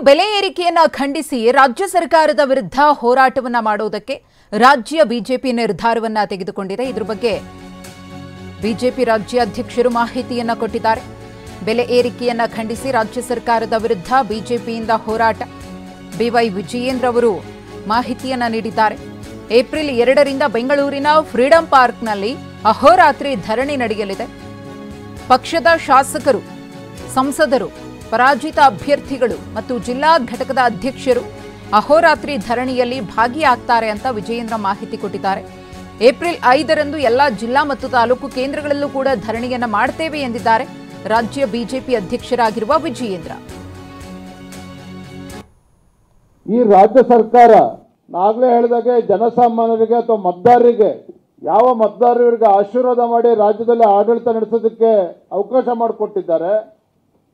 ಬೆಲೆ ಏರಿಕೆಯನ್ನ ಖಂಡಿಸಿ ರಾಜ್ಯ ಸರ್ಕಾರದ ವಿರುದ್ಧ ಹೋರಾಟವನ್ನ ಮಾಡುವುದಕ್ಕೆ ರಾಜ್ಯ ಬಿಜೆಪಿ ನಿರ್ಧಾರವನ್ನ ತೆಗೆದುಕೊಂಡಿದೆ. ಇದರ ಬಗ್ಗೆ ಬಿಜೆಪಿ ರಾಜ್ಯಾಧ್ಯಕ್ಷರು ಮಾಹಿತಿಯನ್ನ ಕೊಟ್ಟಿದ್ದಾರೆ. ಬೆಲೆ ಏರಿಕೆಯನ್ನ ಖಂಡಿಸಿ ರಾಜ್ಯ ಸರ್ಕಾರದ ವಿರುದ್ಧ ಬಿಜೆಪಿಯಿಂದ ಹೋರಾಟ. ಬಿವೈ ವಿಜಯೇಂದ್ರ ಅವರು ಮಾಹಿತಿಯನ್ನ ನೀಡಿದ್ದಾರೆ. ಏಪ್ರಿಲ್ 2ರಿಂದ ಬೆಂಗಳೂರಿನ ಫ್ರೀಡಂ ಪಾರ್ಕ್ನಲ್ಲಿ ಅಹೋರಾತ್ರಿ ಧರಣಿ ನಡೆಯಲಿದೆ. ಪಕ್ಷದ ಶಾಸಕರು, ಸಂಸದರು, ಪರಾಜಿತ ಅಭ್ಯರ್ಥಿಗಳು ಮತ್ತು ಜಿಲ್ಲಾ ಘಟಕದ ಅಧ್ಯಕ್ಷರು ಅಹೋರಾತ್ರಿ ಧರಣಿಯಲ್ಲಿ ಭಾಗಿಯಾಗ್ತಾರೆ ಅಂತ ವಿಜಯೇಂದ್ರ ಮಾಹಿತಿ ಕೊಟ್ಟಿದ್ದಾರೆ. ಏಪ್ರಿಲ್ 5ರಂದು ಎಲ್ಲ ಜಿಲ್ಲಾ ಮತ್ತು ತಾಲೂಕು ಕೇಂದ್ರಗಳಲ್ಲೂ ಕೂಡ ಧರಣಿಯನ್ನ ಮಾಡ್ತೇವೆ ಎಂದಿದ್ದಾರೆ ರಾಜ್ಯ ಬಿಜೆಪಿ ಅಧ್ಯಕ್ಷರಾಗಿರುವ ವಿಜಯೇಂದ್ರ. ಈ ರಾಜ್ಯ ಸರ್ಕಾರ ನಾಗಲೇ ಹೇಳಿದಾಗೆ ಜನಸಾಮಾನ್ಯರಿಗೆ ಅಥವಾ ಮತದಾರರಿಗೆ ಯಾವ ಮತದಾರರಿಗೆ ಆಶೀರ್ವಾದ ಮಾಡಿ ರಾಜ್ಯದಲ್ಲಿ ಆಡಳಿತ ನಡೆಸೋದಕ್ಕೆ ಅವಕಾಶ ಮಾಡಿಕೊಟ್ಟಿದ್ದಾರೆ,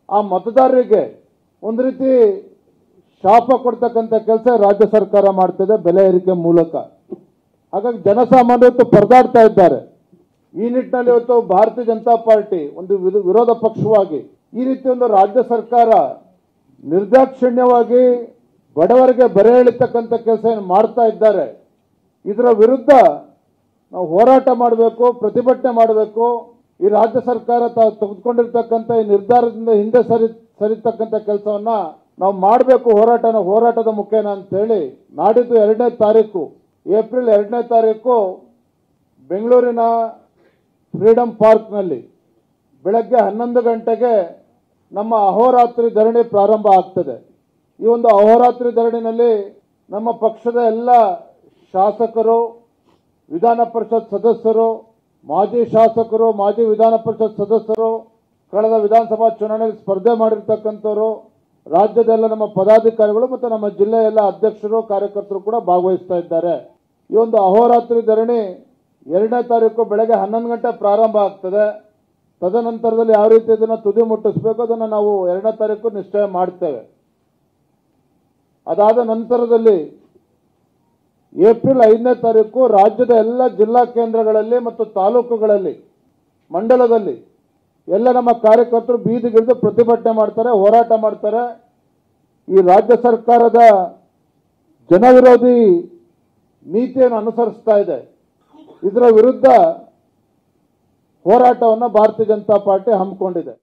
ಆ ಮತದಾರರಿಗೆ ಒಂದು ರೀತಿ ಶಾಪ ಕೊಡ್ತಕ್ಕಂಥ ಕೆಲಸ ರಾಜ್ಯ ಸರ್ಕಾರ ಮಾಡ್ತಿದೆ ಬೆಲೆ ಏರಿಕೆ ಮೂಲಕ. ಹಾಗಾಗಿ ಜನಸಾಮಾನ್ಯರು ಪರದಾಡ್ತಾ ಇದ್ದಾರೆ. ಈ ನಿಟ್ಟಿನಲ್ಲಿ ಇವತ್ತು ಭಾರತೀಯ ಜನತಾ ಪಾರ್ಟಿ ಒಂದು ವಿರೋಧ ಪಕ್ಷವಾಗಿ ಈ ರೀತಿ ಒಂದು ರಾಜ್ಯ ಸರ್ಕಾರ ನಿರ್ದಾಕ್ಷಿಣ್ಯವಾಗಿ ಬಡವರಿಗೆ ಬರೆ ಎಳಿತಕ್ಕಂಥ ಕೆಲಸ ಏನು ಮಾಡ್ತಾ ಇದ್ದಾರೆ, ಇದರ ವಿರುದ್ಧ ನಾವು ಹೋರಾಟ ಮಾಡಬೇಕು, ಪ್ರತಿಭಟನೆ ಮಾಡಬೇಕು. ಈ ರಾಜ್ಯ ಸರ್ಕಾರ ತೆಗೆದುಕೊಂಡಿರ್ತಕ್ಕಂಥ ಈ ನಿರ್ಧಾರದಿಂದ ಹಿಂದೆ ಸರಿತಕ್ಕಂಥ ಕೆಲಸವನ್ನ ನಾವು ಮಾಡಬೇಕು, ಹೋರಾಟದ ಮುಖೇನ ಅಂತ ಹೇಳಿ ನಾಡಿದ್ದು 2ನೇ ತಾರೀಕು ಏಪ್ರಿಲ್ 2ನೇ ತಾರೀಕು ಬೆಂಗಳೂರಿನ ಫ್ರೀಡಂ ಪಾರ್ಕ್ನಲ್ಲಿ ಬೆಳಗ್ಗೆ 11 ಗಂಟೆಗೆ ನಮ್ಮ ಅಹೋರಾತ್ರಿ ಧರಣಿ ಪ್ರಾರಂಭ ಆಗ್ತದೆ. ಈ ಒಂದು ಅಹೋರಾತ್ರಿ ಧರಣಿನಲ್ಲಿ ನಮ್ಮ ಪಕ್ಷದ ಎಲ್ಲ ಶಾಸಕರು, ವಿಧಾನ ಪರಿಷತ್ ಸದಸ್ಯರು, ಮಾಜಿ ಶಾಸಕರು, ಮಾಜಿ ವಿಧಾನ ಪರಿಷತ್ ಸದಸ್ಯರು, ಕಳೆದ ವಿಧಾನಸಭಾ ಚುನಾವಣೆಯಲ್ಲಿ ಸ್ಪರ್ಧೆ ಮಾಡಿರ್ತಕ್ಕಂಥವರು, ರಾಜ್ಯದೆಲ್ಲ ನಮ್ಮ ಪದಾಧಿಕಾರಿಗಳು ಮತ್ತು ನಮ್ಮ ಜಿಲ್ಲೆಯ ಎಲ್ಲ ಅಧ್ಯಕ್ಷರು, ಕಾರ್ಯಕರ್ತರು ಕೂಡ ಭಾಗವಹಿಸ್ತಾ ಇದ್ದಾರೆ. ಈ ಒಂದು ಅಹೋರಾತ್ರಿ ಧರಣಿ 2ನೇ ತಾರೀಕು ಬೆಳಗ್ಗೆ 11 ಗಂಟೆ ಪ್ರಾರಂಭ ಆಗ್ತದೆ. ತದನಂತರದಲ್ಲಿ ಯಾವ ರೀತಿ ಇದನ್ನು ತುದಿ ಮುಟ್ಟಿಸಬೇಕು ಅದನ್ನು ನಾವು 2ನೇ ತಾರೀಕು ನಿಶ್ಚಯ ಮಾಡ್ತೇವೆ. ಅದಾದ ನಂತರದಲ್ಲಿ ಏಪ್ರಿಲ್ 5ನೇ ತಾರೀಕು ರಾಜ್ಯದ ಎಲ್ಲ ಜಿಲ್ಲಾ ಕೇಂದ್ರಗಳಲ್ಲಿ ಮತ್ತು ತಾಲೂಕುಗಳಲ್ಲಿ, ಮಂಡಲದಲ್ಲಿ ಎಲ್ಲ ನಮ್ಮ ಕಾರ್ಯಕರ್ತರು ಬೀದಿಗಿಳಿದು ಪ್ರತಿಭಟನೆ ಮಾಡ್ತಾರೆ, ಹೋರಾಟ ಮಾಡ್ತಾರೆ. ಈ ರಾಜ್ಯ ಸರ್ಕಾರದ ಜನವಿರೋಧಿ ನೀತಿಯನ್ನು ಅನುಸರಿಸ್ತಾ ಇದೆ. ಇದರ ವಿರುದ್ಧ ಹೋರಾಟವನ್ನು ಭಾರತೀಯ ಜನತಾ ಪಾರ್ಟಿ ಹಮ್ಮಿಕೊಂಡಿದೆ.